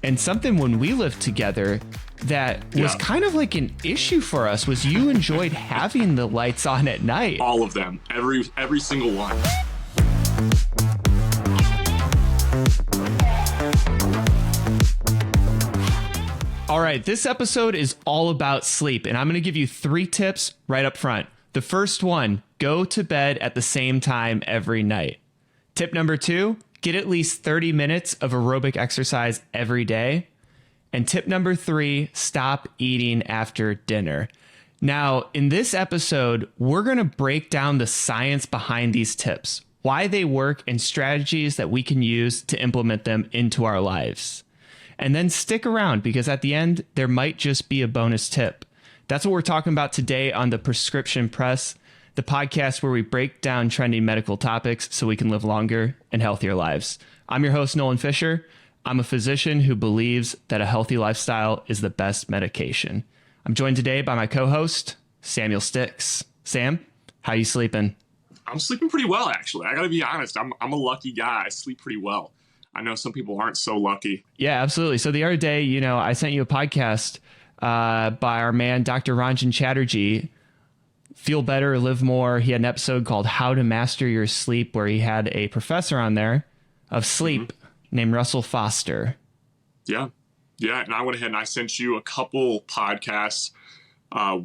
And something when we lived together that was kind of like an issue for us was you enjoyed having the lights on at night. All of them. Every single one. All right, this episode is all about sleep, and I'm going to give you 3 tips right up front. The first one, go to bed at the same time every night. Tip number 2, get at least 30 minutes of aerobic exercise every day. And tip number 3, stop eating after dinner. Now, in this episode, we're going to break down the science behind these tips, why they work, and strategies that we can use to implement them into our lives. And then stick around because at the end, there might just be a bonus tip. That's what we're talking about today on the Prescription Press, the podcast where we break down trending medical topics so we can live longer and healthier lives. I'm your host, Nolan Fisher. I'm a physician who believes that a healthy lifestyle is the best medication. I'm joined today by my co-host, Sam Stix. Sam, how you sleeping? I'm sleeping pretty well, actually. I got to be honest. I'm a lucky guy. I sleep pretty well. I know some people aren't so lucky. Yeah, absolutely. So the other day, I sent you a podcast by our man, Dr. Rangan Chatterjee, Feel Better, Live More. He had an episode called How to Master Your Sleep, where he had a professor on there of sleep named Russell Foster. Yeah. And I went ahead and I sent you a couple podcasts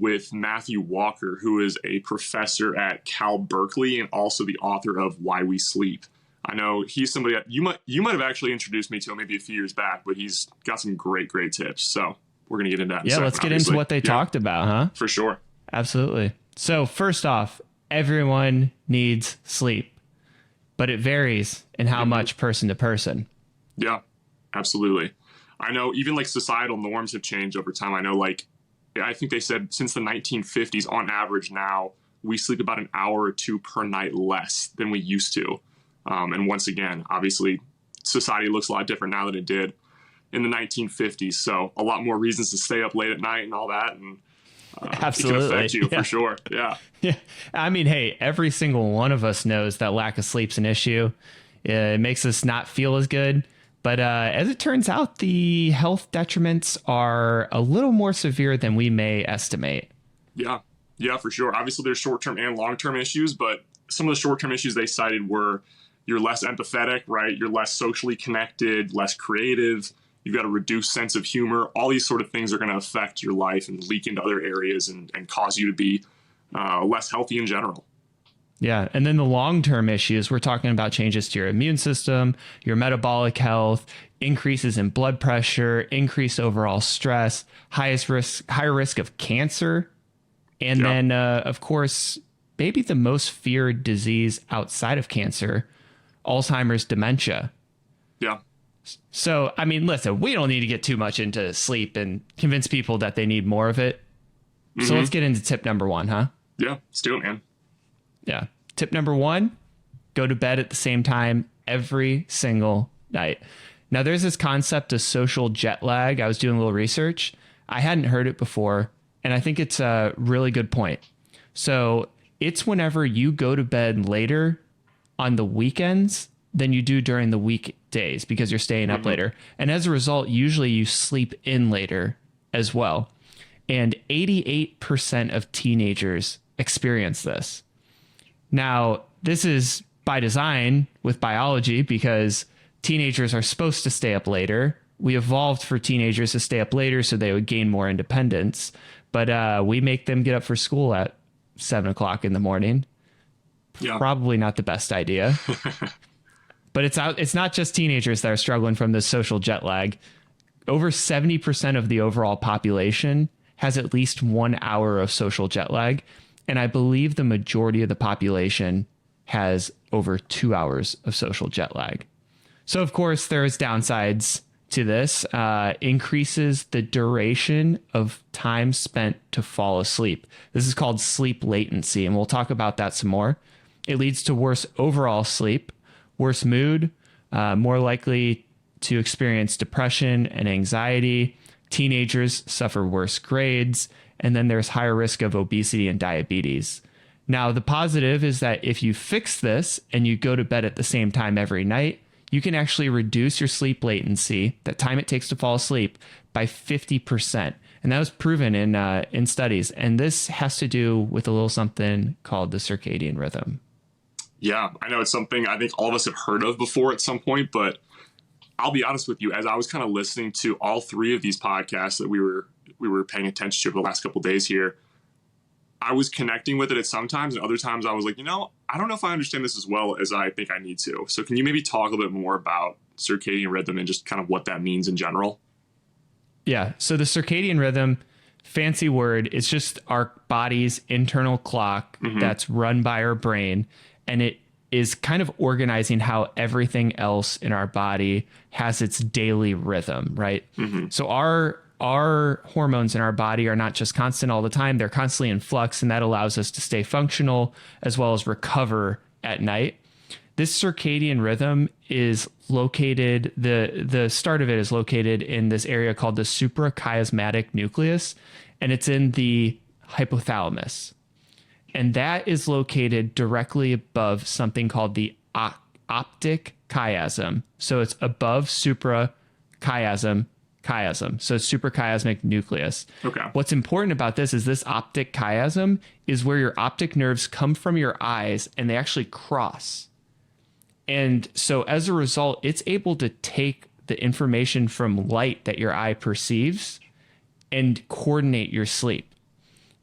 with Matthew Walker, who is a professor at Cal Berkeley and also the author of Why We Sleep. I know he's somebody that you might have actually introduced me to maybe a few years back, but he's got some great tips. So we're going to get into that. Yeah, let's get into what they talked about, huh? For sure. Absolutely. So first off, everyone needs sleep, but it varies in how much person to person. Yeah, absolutely. I know even like societal norms have changed over time. I know I think they said since the 1950s, on average now, we sleep about an hour or 2 per night less than we used to. And once again, obviously, society looks a lot different now than it did in the 1950s. So a lot more reasons to stay up late at night and all that. And absolutely. It can affect you for sure. Yeah. I mean, hey, every single one of us knows that lack of sleep's an issue. It makes us not feel as good. But as it turns out, the health detriments are a little more severe than we may estimate. Yeah, for sure. Obviously, there's short-term and long-term issues, but some of the short-term issues they cited were you're less empathetic, right? You're less socially connected, less creative. You've got a reduced sense of humor. All these sort of things are going to affect your life and leak into other areas and cause you to be less healthy in general. Yeah. And then the long-term issues, we're talking about changes to your immune system, your metabolic health, increases in blood pressure, increased overall stress, higher risk of cancer. And then, of course, maybe the most feared disease outside of cancer, Alzheimer's, dementia. Yeah. So, I mean, listen, we don't need to get too much into sleep and convince people that they need more of it. So let's get into tip number 1, huh? Yeah, let's do it, man. Yeah. Tip number 1, go to bed at the same time every single night. Now, there's this concept of social jet lag. I was doing a little research. I hadn't heard it before, and I think it's a really good point. So it's whenever you go to bed later on the weekends than you do during the weekdays because you're staying up later. And as a result, usually you sleep in later as well. And 88% of teenagers experience this. Now, this is by design with biology because teenagers are supposed to stay up later. We evolved for teenagers to stay up later so they would gain more independence. But we make them get up for school at 7 o'clock in the morning. Yeah. Probably not the best idea. But it's not just teenagers that are struggling from this social jet lag. Over 70% of the overall population has at least 1 hour of social jet lag. And I believe the majority of the population has over 2 hours of social jet lag. So, of course, there's downsides to this. Increases the duration of time spent to fall asleep. This is called sleep latency, and we'll talk about that some more. It leads to worse overall sleep, worse mood, more likely to experience depression and anxiety. Teenagers suffer worse grades, and then there's higher risk of obesity and diabetes. Now, the positive is that if you fix this and you go to bed at the same time every night, you can actually reduce your sleep latency, that time it takes to fall asleep, by 50%. And that was proven in studies. And this has to do with a little something called the circadian rhythm. Yeah, I know it's something I think all of us have heard of before at some point, but I'll be honest with you, as I was kind of listening to all three of these podcasts that we were paying attention to over the last couple of days here, I was connecting with it at some times, and other times I was like, I don't know if I understand this as well as I think I need to. So can you maybe talk a little bit more about circadian rhythm and just kind of what that means in general? Yeah. So the circadian rhythm, fancy word, it's just our body's internal clock that's run by our brain. And it is kind of organizing how everything else in our body has its daily rhythm, right? So our hormones in our body are not just constant all the time. They're constantly in flux, and that allows us to stay functional as well as recover at night. This circadian rhythm is located, the start of it is located in this area called the suprachiasmatic nucleus, and it's in the hypothalamus. And that is located directly above something called the optic chiasm. So it's above suprachiasm, so it's suprachiasmatic nucleus. Okay. What's important about this optic chiasm is where your optic nerves come from your eyes, and they actually cross. And so as a result, it's able to take the information from light that your eye perceives and coordinate your sleep.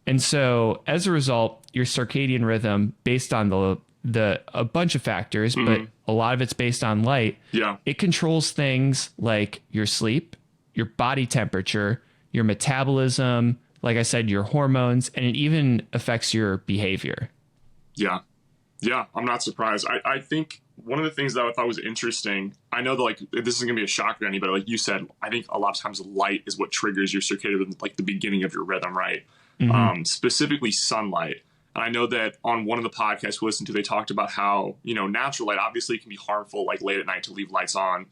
And so as a result, your circadian rhythm, based on a bunch of factors, but a lot of it's based on light. Yeah. It controls things like your sleep, your body temperature, your metabolism, like I said, your hormones, and it even affects your behavior. Yeah. Yeah, I'm not surprised. I think one of the things that I thought was interesting, I know that like this isn't gonna be a shock to anybody, like you said, I think a lot of times light is what triggers your circadian rhythm, like the beginning of your rhythm, right? Specifically sunlight. And I know that on one of the podcasts we listened to, they talked about how, natural light obviously can be harmful, like late at night to leave lights on,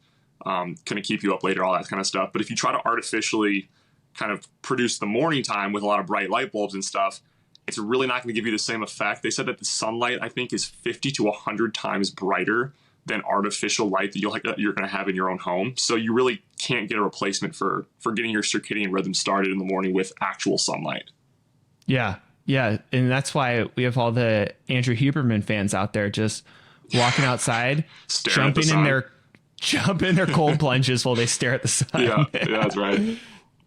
kind of keep you up later, all that kind of stuff. But if you try to artificially kind of produce the morning time with a lot of bright light bulbs and stuff, it's really not going to give you the same effect. They said that the sunlight, I think, is 50 to 100 times brighter than artificial light that you're going to have in your own home. So you really can't get a replacement for getting your circadian rhythm started in the morning with actual sunlight. Yeah. Yeah. And that's why we have all the Andrew Huberman fans out there just walking outside, jumping in their cold plunges while they stare at the sun. Yeah, that's right.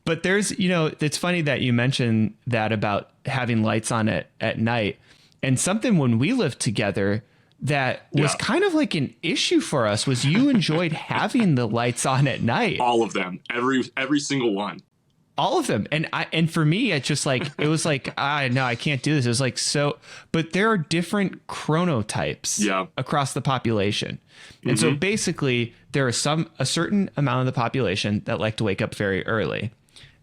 But there's, it's funny that you mentioned that about having lights on at night, and something when we lived together that was kind of like an issue for us was you enjoyed having the lights on at night. All of them, every single one. All of them. And for me, it's just like, it was like, no, I can't do this. It was like, but there are different chronotypes across the population. And so basically there are a certain amount of the population that like to wake up very early.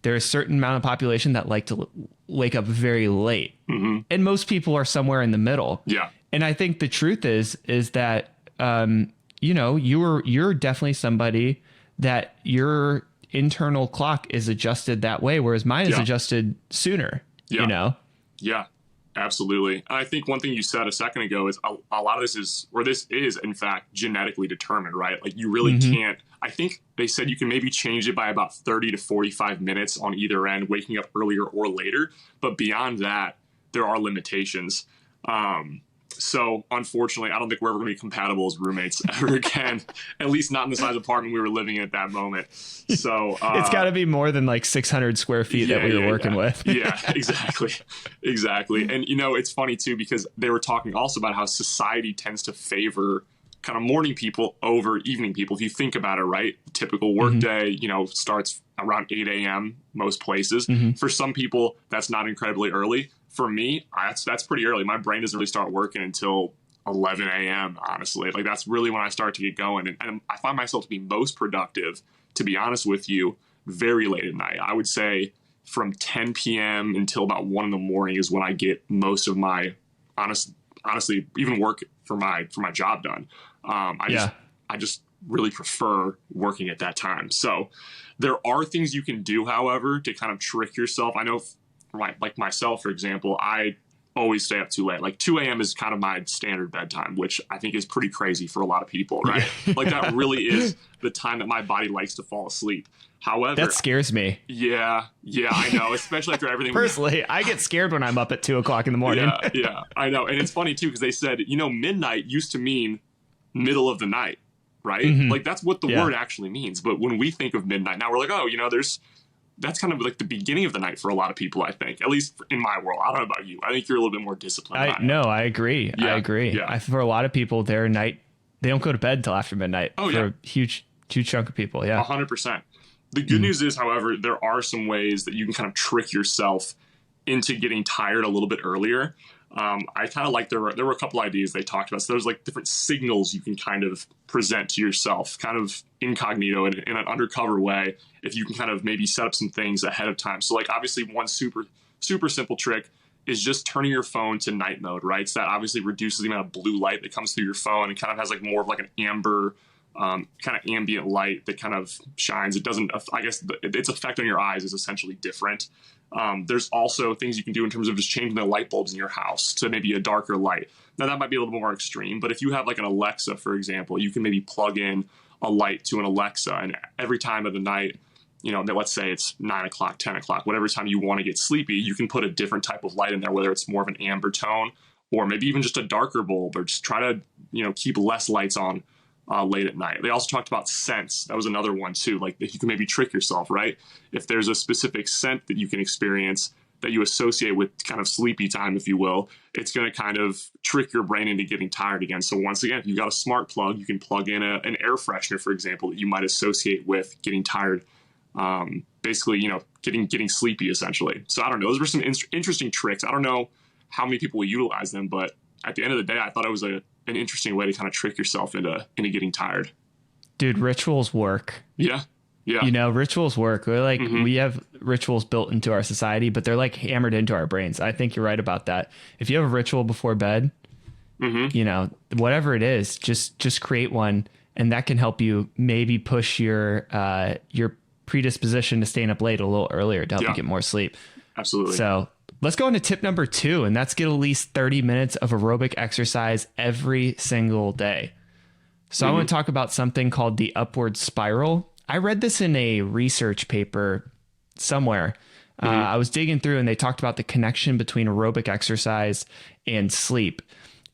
There's a certain amount of population that like to wake up very late. And most people are somewhere in the middle. Yeah. And I think the truth is that, you're definitely somebody that your internal clock is adjusted that way, whereas mine is adjusted sooner. Yeah. Absolutely. I think one thing you said a second ago is a lot of this is in fact genetically determined, right? Like you really can't. I think they said you can maybe change it by about 30 to 45 minutes on either end, waking up earlier or later. But beyond that, there are limitations. So unfortunately, I don't think we're ever going to be compatible as roommates ever again, at least not in the size apartment we were living in at that moment. So it's got to be more than like 600 square feet that we were working with. Yeah, exactly. And, it's funny, too, because they were talking also about how society tends to favor kind of morning people over evening people. If you think about it, right? Typical workday, starts around 8 a.m. most places. For some people, that's not incredibly early. For me, that's pretty early. My brain doesn't really start working until 11 a.m., honestly. Like, that's really when I start to get going. And I find myself to be most productive, to be honest with you, very late at night. I would say from 10 p.m. until about 1 in the morning is when I get most of my, honestly, even work for my job done. I just really prefer working at that time. So there are things you can do, however, to kind of trick yourself. I know like myself, for example, I always stay up too late. Like 2 a.m. is kind of my standard bedtime, which I think is pretty crazy for a lot of people, right? Like that really is the time that my body likes to fall asleep. However, that scares me. Yeah, I know, especially after everything. Personally, I get scared when I'm up at 2 o'clock in the morning. Yeah, I know. And it's funny too, because they said, midnight used to mean middle of the night, right? Mm-hmm. Like that's what the word actually means. But when we think of midnight, now we're like, oh, that's kind of like the beginning of the night for a lot of people, I think, at least in my world. I don't know about you. I think you're a little bit more disciplined. No, I agree. Yeah, I agree. Yeah. For a lot of people, they don't go to bed till after midnight. Oh, for a huge chunk of people. Yeah. 100%. The good news is, however, there are some ways that you can kind of trick yourself into getting tired a little bit earlier. I kind of like there were a couple ideas they talked about. So there's like different signals you can kind of present to yourself, kind of incognito in an undercover way, if you can kind of maybe set up some things ahead of time. So like obviously one super simple trick is just turning your phone to night mode, right? So that obviously reduces the amount of blue light that comes through your phone and kind of has like more of like an amber kind of ambient light that kind of shines. It doesn't, I guess its effect on your eyes is essentially different. There's also things you can do in terms of just changing the light bulbs in your house to maybe a darker light. Now that might be a little more extreme, but if you have like an Alexa, for example, you can maybe plug in a light to an Alexa, and every time of the night, let's say it's 9 o'clock, 10 o'clock, whatever time you want to get sleepy, you can put a different type of light in there, whether it's more of an amber tone or maybe even just a darker bulb, or just try to, keep less lights on late at night. They also talked about scents. That was another one too. Like you can maybe trick yourself, right? If there's a specific scent that you can experience that you associate with kind of sleepy time, if you will, it's going to kind of trick your brain into getting tired again. So once again, if you've got a smart plug, you can plug in an air freshener, for example, that you might associate with getting tired. Basically, getting sleepy essentially. So I don't know. Those were some interesting tricks. I don't know how many people will utilize them, but at the end of the day, I thought it was an interesting way to kind of trick yourself into getting tired. Dude, rituals work. Yeah. Rituals work. We're like, we have rituals built into our society, but they're like hammered into our brains. I think you're right about that. If you have a ritual before bed, whatever it is, just create one, and that can help you maybe push your predisposition to staying up late a little earlier to help you get more sleep. Absolutely. So let's go into tip number 2, and that's get at least 30 minutes of aerobic exercise every single day. So I want to talk about something called the upward spiral. I read this in a research paper somewhere. I was digging through, and they talked about the connection between aerobic exercise and sleep.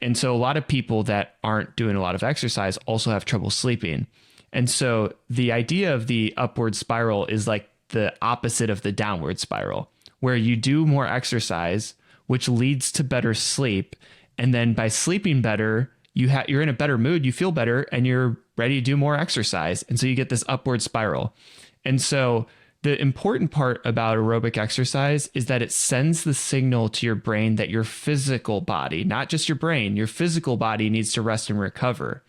And so a lot of people that aren't doing a lot of exercise also have trouble sleeping. And so the idea of the upward spiral is like the opposite of the downward spiral, where you do more exercise, which leads to better sleep. And then by sleeping better, you're in a better mood, you feel better, and you're ready to do more exercise. And so you get this upward spiral. And so the important part about aerobic exercise is that it sends the signal to your brain that your physical body, not just your brain, your physical body needs to rest and recover.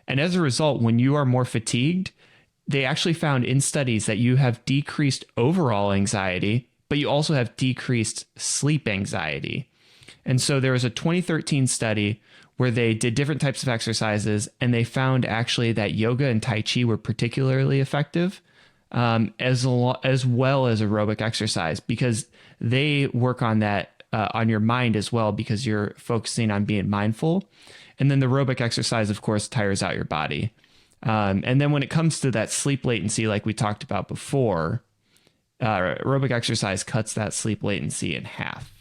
And as a result, when you are more fatigued, they actually found in studies that you have decreased overall anxiety, but you also have decreased sleep anxiety. And so there was a 2013 study where they did different types of exercises, and they found actually that yoga and Tai Chi were particularly effective, as well as aerobic exercise, because they work on that on your mind as well, because you're focusing on being mindful. And then the aerobic exercise, of course, tires out your body. And then when it comes to that sleep latency, like we talked about before, aerobic exercise cuts that sleep latency in half,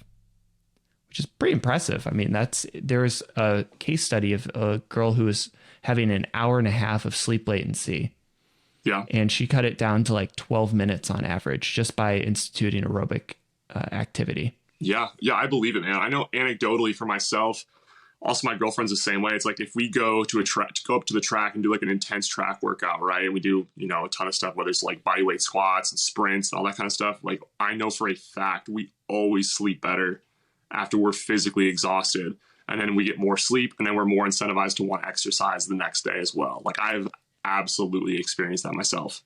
which is pretty impressive. I mean, there was a case study of a girl who was having an hour and a half of sleep latency. Yeah. And she cut it down to like 12 minutes on average just by instituting aerobic activity. Yeah, I believe it, man. I know anecdotally for myself, also my girlfriend's the same way. It's like if we go to go up to the track and do like an intense track workout, right? And we do, a ton of stuff, whether it's like bodyweight squats and sprints and all that kind of stuff. Like I know for a fact we always sleep better after we're physically exhausted. And then we get more sleep, and then we're more incentivized to want to exercise the next day as well. Like I've absolutely experienced that myself.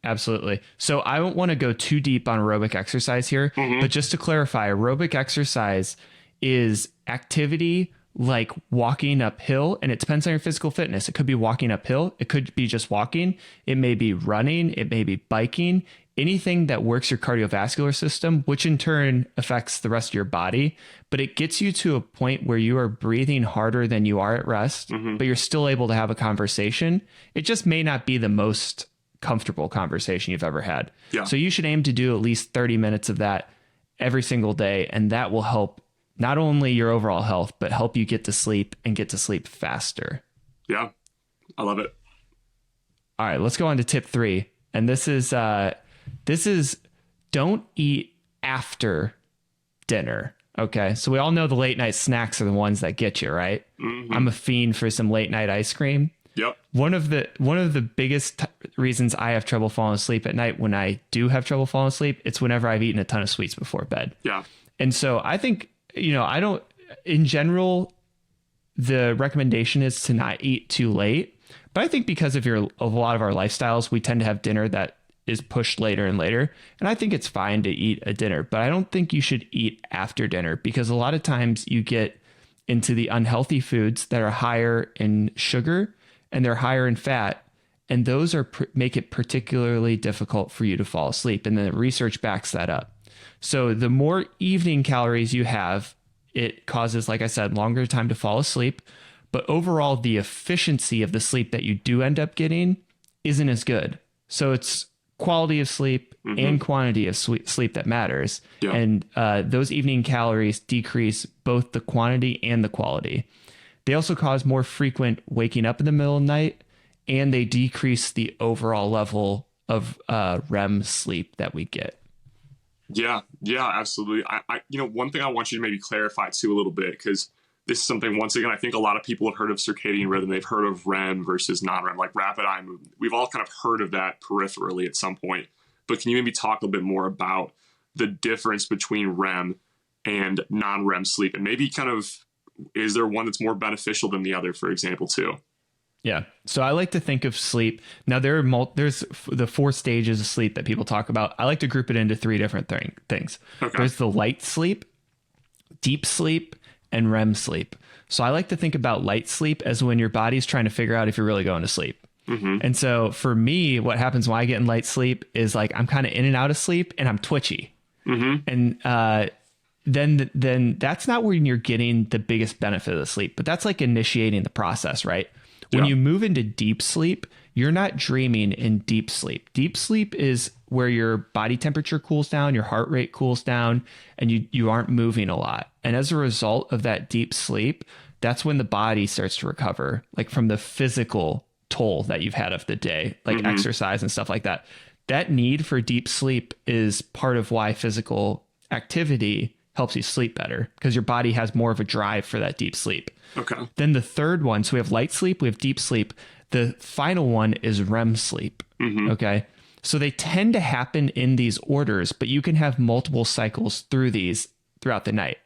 Absolutely. So I don't want to go too deep on aerobic exercise here, but just to clarify, aerobic exercise is activity like walking uphill, and it depends on your physical fitness. It could be walking uphill. It could be just walking. It may be running. It may be biking. anything that works your cardiovascular system, which in turn affects the rest of your body, but it gets you to a point where you are breathing harder than you are at rest, but you're still able to have a conversation. It just may not be the most comfortable conversation you've ever had. Yeah. So you should aim to do at least 30 minutes of that every single day. And that will help not only your overall health, but help you get to sleep and get to sleep faster. Yeah. I love it. All right, let's go on to tip 3. And this is don't eat after dinner. Okay. So we all know the late night snacks are the ones that get you, right? I'm a fiend for some late night ice cream. Yep. One of the biggest reasons I have trouble falling asleep at night, when I do have trouble falling asleep, it's whenever I've eaten a ton of sweets before bed. Yeah. And so I think, in general, the recommendation is to not eat too late. But I think because of a lot of our lifestyles, we tend to have dinner that is pushed later and later. And I think it's fine to eat a dinner, but I don't think you should eat after dinner, because a lot of times you get into the unhealthy foods that are higher in sugar and they're higher in fat. And those make it particularly difficult for you to fall asleep. And the research backs that up. So the more evening calories you have, it causes, like I said, longer time to fall asleep. But overall, the efficiency of the sleep that you do end up getting isn't as good. So it's quality of sleep and quantity of sleep that matters. Yeah. And those evening calories decrease both the quantity and the quality. They also cause more frequent waking up in the middle of the night, and they decrease the overall level of REM sleep that we get. Yeah, absolutely. I one thing I want you to maybe clarify too a little bit, because this is something, once again, I think a lot of people have heard of circadian rhythm. They've heard of REM versus non-REM, like rapid eye movement. We've all kind of heard of that peripherally at some point. But can you maybe talk a little bit more about the difference between REM and non-REM sleep? And maybe kind of, is there one that's more beneficial than the other, for example, too? Yeah. So I like to think of sleep. Now, there's the 4 stages of sleep that people talk about. I like to group it into 3 different things. Okay. There's the light sleep, deep sleep, and REM sleep. So I like to think about light sleep as when your body's trying to figure out if you're really going to sleep. And so for me, what happens when I get in light sleep is like I'm kind of in and out of sleep and I'm twitchy. And then that's not when you're getting the biggest benefit of the sleep, but that's like initiating the process, right? When you move into deep sleep, you're not dreaming in deep sleep. Deep sleep is where your body temperature cools down, your heart rate cools down, and you aren't moving a lot. And as a result of that deep sleep, that's when the body starts to recover, like from the physical toll that you've had of the day, like exercise and stuff like that. That need for deep sleep is part of why physical activity helps you sleep better, because your body has more of a drive for that deep sleep. Okay. Then the third one, so we have light sleep, we have deep sleep. The final one is REM sleep. Okay. So they tend to happen in these orders, but you can have multiple cycles through these throughout the night.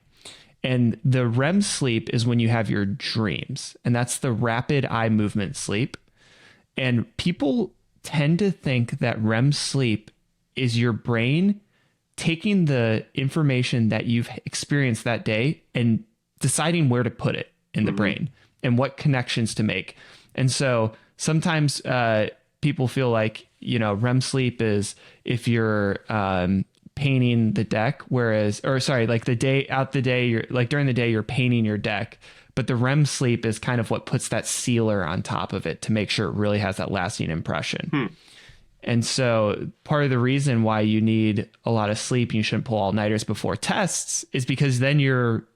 And the REM sleep is when you have your dreams, and that's the rapid eye movement sleep. And people tend to think that REM sleep is your brain taking the information that you've experienced that day and deciding where to put it in the brain and what connections to make. And so sometimes people feel like, REM sleep is if you're painting the deck, like you're like during the day, you're painting your deck, but the REM sleep is kind of what puts that sealer on top of it to make sure it really has that lasting impression. And so part of the reason why you need a lot of sleep and you shouldn't pull all-nighters before tests is because then you're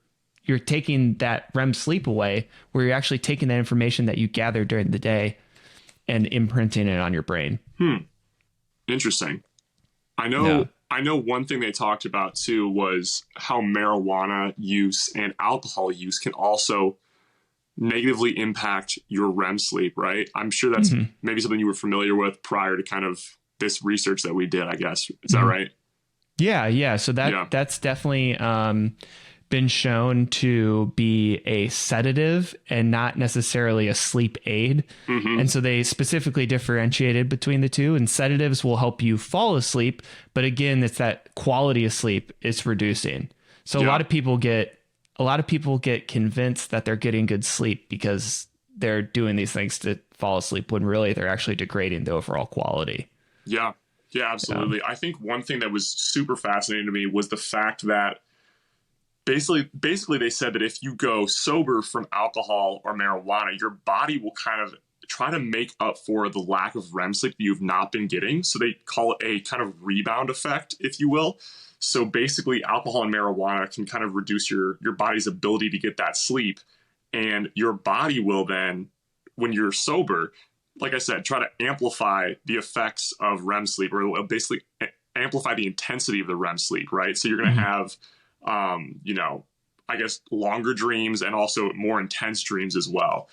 taking that REM sleep away, where you're actually taking that information that you gathered during the day and imprinting it on your brain. Interesting. I know one thing they talked about too was how marijuana use and alcohol use can also negatively impact your REM sleep, right? I'm sure that's maybe something you were familiar with prior to kind of this research that we did, I guess. Is that right? Yeah. So that's definitely been shown to be a sedative and not necessarily a sleep aid. And so they specifically differentiated between the two, and sedatives will help you fall asleep. But again, it's that quality of sleep it's reducing. So a lot of people get convinced that they're getting good sleep because they're doing these things to fall asleep, when really they're actually degrading the overall quality. Yeah. Yeah, absolutely. I think one thing that was super fascinating to me was the fact that basically they said that if you go sober from alcohol or marijuana, your body will kind of try to make up for the lack of REM sleep that you've not been getting. So they call it a kind of rebound effect, if you will. So basically alcohol and marijuana can kind of reduce your body's ability to get that sleep. And your body will then, when you're sober, like I said, try to amplify the effects of REM sleep, or it'll basically amplify the intensity of the REM sleep, right? So you're going to have, I guess, longer dreams and also more intense dreams as well.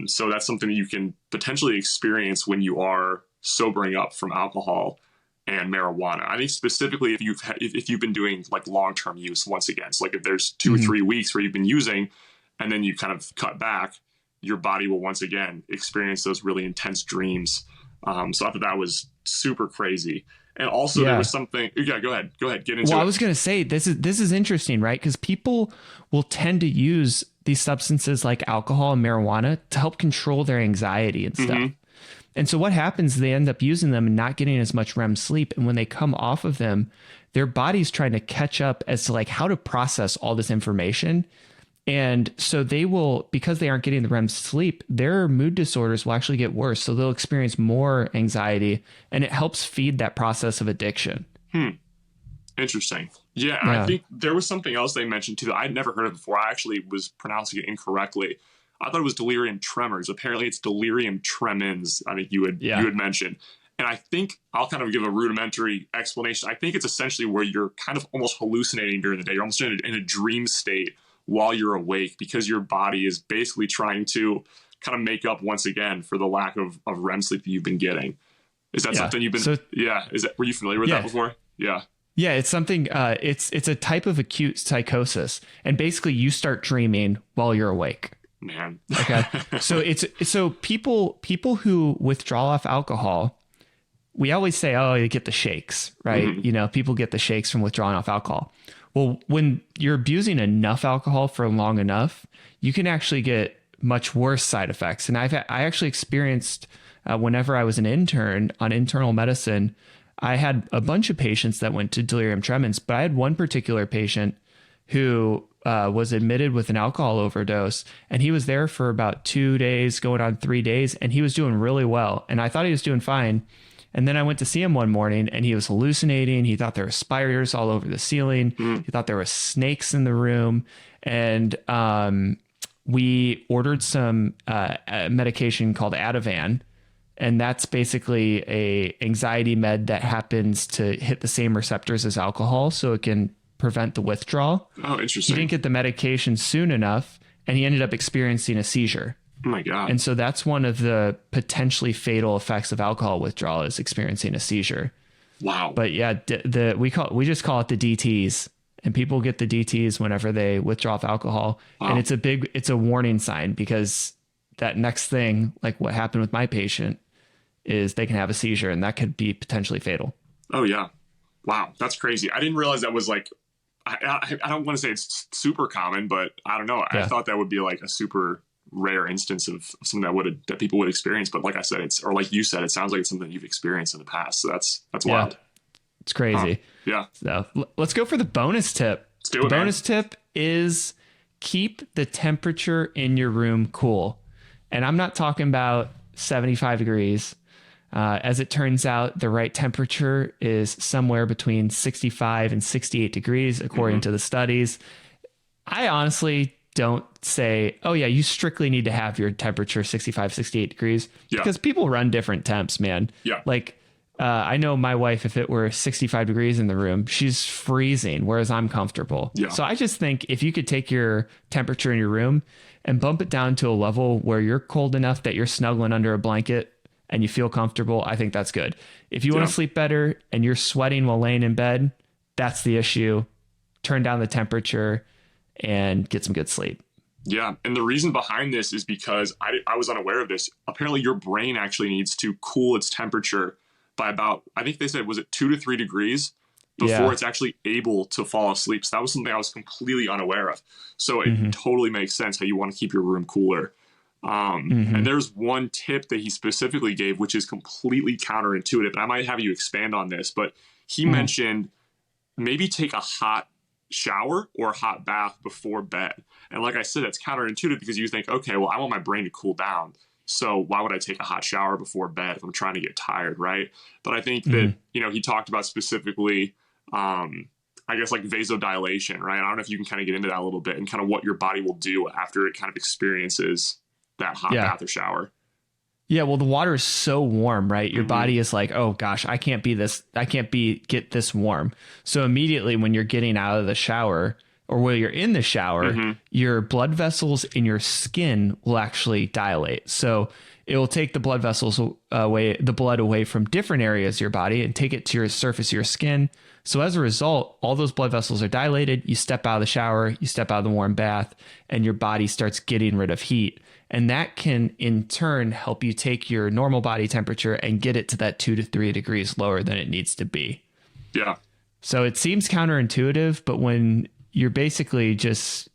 So that's something that you can potentially experience when you are sobering up from alcohol and marijuana. I think specifically if you've been doing like long-term use, once again, so like if there's 2 or 3 weeks where you've been using and then you kind of cut back, your body will once again experience those really intense dreams. So I thought that was super crazy. And also there was something, go ahead, get into it. Well, I was going to say, this is interesting, right? Because people will tend to use these substances like alcohol and marijuana to help control their anxiety and stuff. And so what happens, they end up using them and not getting as much REM sleep. And when they come off of them, their body's trying to catch up as to like how to process all this information. And so they will, because they aren't getting the REM sleep, their mood disorders will actually get worse. So they'll experience more anxiety, and it helps feed that process of addiction. Interesting. Yeah. I think there was something else they mentioned too that I'd never heard of before. I actually was pronouncing it incorrectly. I thought it was delirium tremors. Apparently it's delirium tremens. I think you had mentioned. And I think I'll kind of give a rudimentary explanation. I think it's essentially where you're kind of almost hallucinating during the day. You're almost in a dream state while you're awake, because your body is basically trying to kind of make up once again for the lack of REM sleep that you've been getting. Is that something you've been, were you familiar with that before? Yeah. Yeah, it's something, it's a type of acute psychosis. And basically you start dreaming while you're awake. Man. Okay. So people who withdraw off alcohol, we always say, oh, you get the shakes, right? People get the shakes from withdrawing off alcohol. Well, when you're abusing enough alcohol for long enough, you can actually get much worse side effects. And I actually experienced, whenever I was an intern on internal medicine, I had a bunch of patients that went to delirium tremens, but I had one particular patient who was admitted with an alcohol overdose, and he was there for about 2 days, going on 3 days, and he was doing really well. And I thought he was doing fine. And then I went to see him one morning, and he was hallucinating. He thought there were spiders all over the ceiling. He thought there were snakes in the room. And we ordered some medication called Ativan. And that's basically a anxiety med that happens to hit the same receptors as alcohol, so it can prevent the withdrawal. Oh, interesting. He didn't get the medication soon enough, and he ended up experiencing a seizure. Oh my God. And so that's one of the potentially fatal effects of alcohol withdrawal, is experiencing a seizure. Wow. But yeah, we just call it the DTs, and people get the DTs whenever they withdraw off alcohol. Wow. And it's a warning sign, because that next thing, like what happened with my patient, is they can have a seizure, and that could be potentially fatal. Oh yeah. Wow. That's crazy. I didn't realize that was like, I don't want to say it's super common, but I don't know. I thought that would be like a super rare instance of something that people would experience. But like I said, or like you said, it sounds like it's something you've experienced in the past. So that's wild. It's crazy. Yeah. So let's go for the bonus tip. Let's do it. The bonus tip is keep the temperature in your room cool. And I'm not talking about 75 degrees. As it turns out, the right temperature is somewhere between 65 and 68 degrees, according to the studies. I honestly don't say, oh yeah, you strictly need to have your temperature 65, 68 degrees, because people run different temps, man. Yeah. Like, I know my wife, if it were 65 degrees in the room, she's freezing, whereas I'm comfortable. Yeah. So I just think if you could take your temperature in your room and bump it down to a level where you're cold enough that you're snuggling under a blanket and you feel comfortable, I think that's good. If you want to sleep better and you're sweating while laying in bed, that's the issue. Turn down the temperature and get some good sleep. Yeah. And the reason behind this is because I was unaware of this. Apparently your brain actually needs to cool its temperature by about, I think they said, was it 2 to 3 degrees before it's actually able to fall asleep. So that was something I was completely unaware of. So it totally makes sense how you want to keep your room cooler. And there's one tip that he specifically gave, which is completely counterintuitive. And I might have you expand on this, but he mentioned maybe take a hot shower or a hot bath before bed. And like I said, it's counterintuitive because you think, okay, well, I want my brain to cool down. So why would I take a hot shower before bed if I'm trying to get tired, right? But I think that, he talked about specifically, I guess like vasodilation, right? I don't know if you can kind of get into that a little bit and kind of what your body will do after it kind of experiences that hot bath or shower. Yeah, well, the water is so warm, right? Your body is like, oh gosh, I can't get this warm. So immediately when you're getting out of the shower or while you're in the shower, your blood vessels in your skin will actually dilate. So it will take the blood vessels away, the blood away from different areas of your body and take it to your surface of your skin. So as a result, all those blood vessels are dilated. You step out of the shower, you step out of the warm bath, and your body starts getting rid of heat. And that can, in turn, help you take your normal body temperature and get it to that 2 to 3 degrees lower than it needs to be. Yeah. So it seems counterintuitive, but when you're basically just,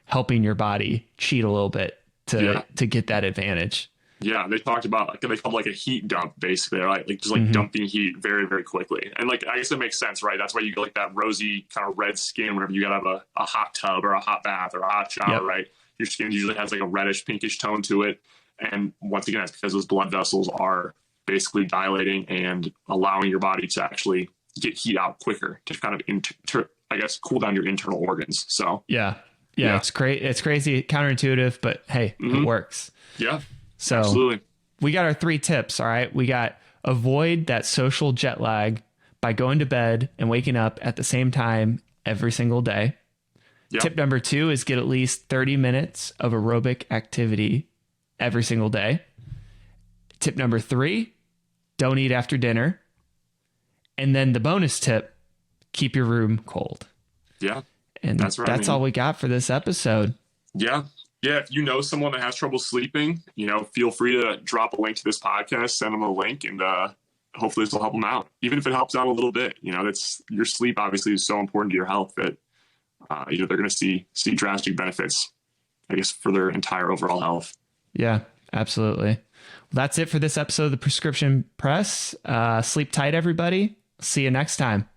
helping your body cheat a little bit to get that advantage. Yeah, they talked about they called like a heat dump, basically, right? Like just like dumping heat very, very quickly. And like I guess it makes sense, right? That's why you get like that rosy kind of red skin whenever you gotta have a hot tub or a hot bath or a hot shower, right? Your skin usually has like a reddish, pinkish tone to it. And once again, it's because those blood vessels are basically dilating and allowing your body to actually get heat out quicker to kind of cool down your internal organs. So yeah. It's crazy, counterintuitive, but hey, it works. Yeah. So absolutely. We got our 3 tips. All right. We got avoid that social jet lag by going to bed and waking up at the same time every single day. Yep. Tip number 2 is get at least 30 minutes of aerobic activity every single day. Tip number 3, don't eat after dinner. And then the bonus tip, keep your room cold. Yeah. And that's all we got for this episode. Yeah. Yeah, if you know someone that has trouble sleeping, feel free to drop a link to this podcast, send them a link, and hopefully this will help them out. Even if it helps out a little bit, that's your sleep obviously is so important to your health that they're going to see drastic benefits, I guess, for their entire overall health. Yeah, absolutely. Well, that's it for this episode of the Prescription Press. Sleep tight, everybody. See you next time.